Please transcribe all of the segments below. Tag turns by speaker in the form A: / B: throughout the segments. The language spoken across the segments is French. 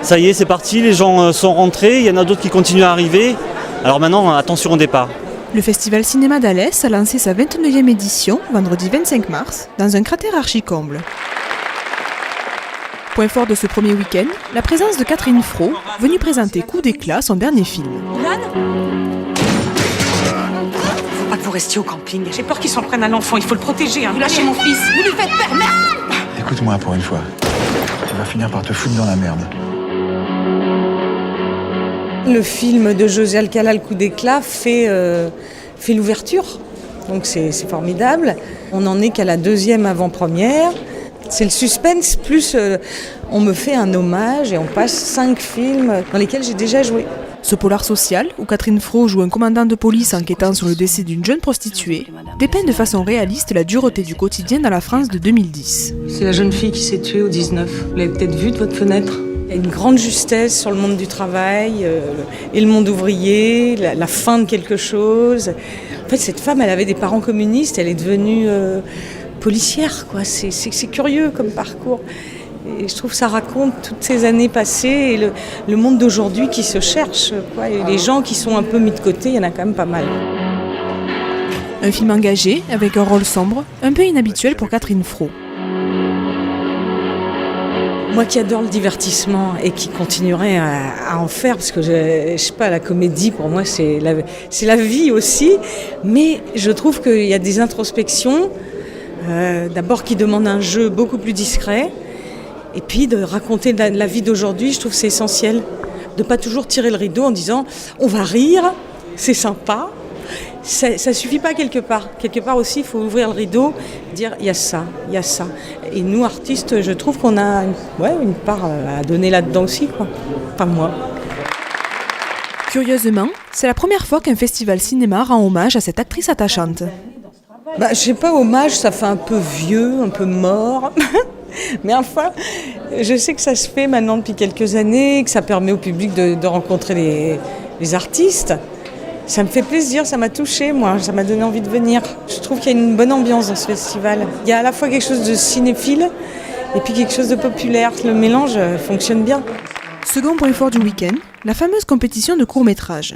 A: Ça y est, c'est parti, les gens sont rentrés, il y en a d'autres qui continuent à arriver. Alors maintenant, attention au départ.
B: Le Festival Cinéma d'Alès a lancé sa 29e édition, vendredi 25 mars, dans un cratère archi-comble. Point fort de ce premier week-end, la présence de Catherine Fro, venue présenter Coup d'éclat, son dernier film.
C: Faut pas que vous restiez au camping. J'ai peur qu'il s'en prenne à l'enfant, il faut le protéger. Vous lâchez mon fils, vous lui faites peur, merde.
D: Écoute-moi pour une fois. Tu vas finir par te foutre dans la merde.
E: Le film de José Alcalá, Le Coup d'éclat, fait l'ouverture. Donc c'est formidable. On n'en est qu'à la 2e avant-première. C'est le suspense, plus on me fait un hommage et on passe 5 films dans lesquels j'ai déjà joué.
B: Ce polar social, où Catherine Fro joue un commandant de police enquêtant sur le décès d'une jeune prostituée, dépeint de façon réaliste la dureté du quotidien dans la France de 2010.
E: C'est la jeune fille qui s'est tuée au 19. Vous l'avez peut-être vue de votre fenêtre. Il y a une grande justesse sur le monde du travail et le monde ouvrier, la fin de quelque chose. En fait, cette femme, elle avait des parents communistes, elle est devenue policière, quoi. C'est curieux comme parcours. Et je trouve que ça raconte toutes ces années passées et le monde d'aujourd'hui qui se cherche, quoi. Et les gens qui sont un peu mis de côté, il y en a quand même pas mal.
B: Un film engagé, avec un rôle sombre, un peu inhabituel pour Catherine Fro.
E: Moi qui adore le divertissement et qui continuerai à en faire, parce que je sais pas, la comédie pour moi c'est la vie aussi, mais je trouve qu'il y a des introspections, d'abord qui demandent un jeu beaucoup plus discret, et puis de raconter la vie d'aujourd'hui, je trouve que c'est essentiel. De ne pas toujours tirer le rideau en disant on va rire, c'est sympa. Ça suffit pas quelque part. Quelque part aussi, il faut ouvrir le rideau, dire il y a ça, il y a ça. Et nous, artistes, je trouve qu'on a une part à donner là-dedans aussi, quoi. Enfin, moi.
B: Curieusement, c'est la première fois qu'un festival cinéma rend hommage à cette actrice attachante.
E: Je sais pas, hommage, ça fait un peu vieux, un peu mort. Mais enfin, je sais que ça se fait maintenant depuis quelques années, que ça permet au public de rencontrer les artistes. Ça me fait plaisir, ça m'a touchée, moi, ça m'a donné envie de venir. Je trouve qu'il y a une bonne ambiance dans ce festival. Il y a à la fois quelque chose de cinéphile et puis quelque chose de populaire. Le mélange fonctionne bien.
B: Second point fort du week-end, la fameuse compétition de courts-métrages.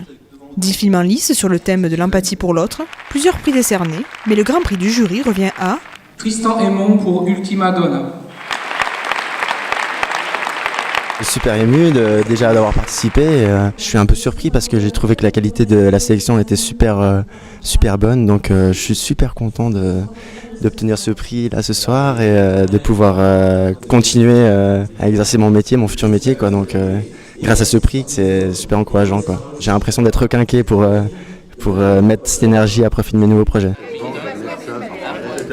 B: 10 films en lice sur le thème de l'empathie pour l'autre, plusieurs prix décernés, mais le grand prix du jury revient à
F: Tristan Hémon pour Ultima Donna.
G: Je suis super ému déjà d'avoir participé. Je suis un peu surpris parce que j'ai trouvé que la qualité de la sélection était super bonne. Donc je suis super content d'obtenir ce prix là ce soir et de pouvoir continuer à exercer mon métier, mon futur métier, quoi. Donc grâce à ce prix, c'est super encourageant, quoi. J'ai l'impression d'être requinqué pour mettre cette énergie à profit de mes nouveaux projets.
H: Et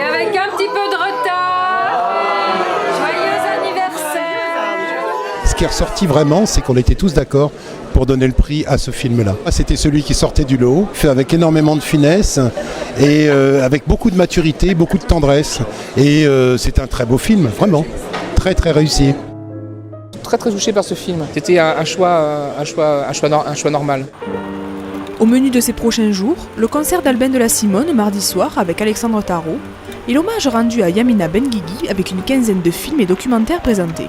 H: avec un petit peu de retard, joyeux anniversaire.
I: Ce qui est ressorti vraiment, c'est qu'on était tous d'accord pour donner le prix à ce film-là. C'était celui qui sortait du lot, fait avec énormément de finesse et avec beaucoup de maturité, beaucoup de tendresse. Et c'est un très beau film, vraiment, très très réussi.
F: Très touché par ce film. C'était un choix normal.
B: Au menu de ces prochains jours, le concert d'Albin de la Simone mardi soir avec Alexandre Tarot et l'hommage rendu à Yamina Benguigui avec une quinzaine de films et documentaires présentés.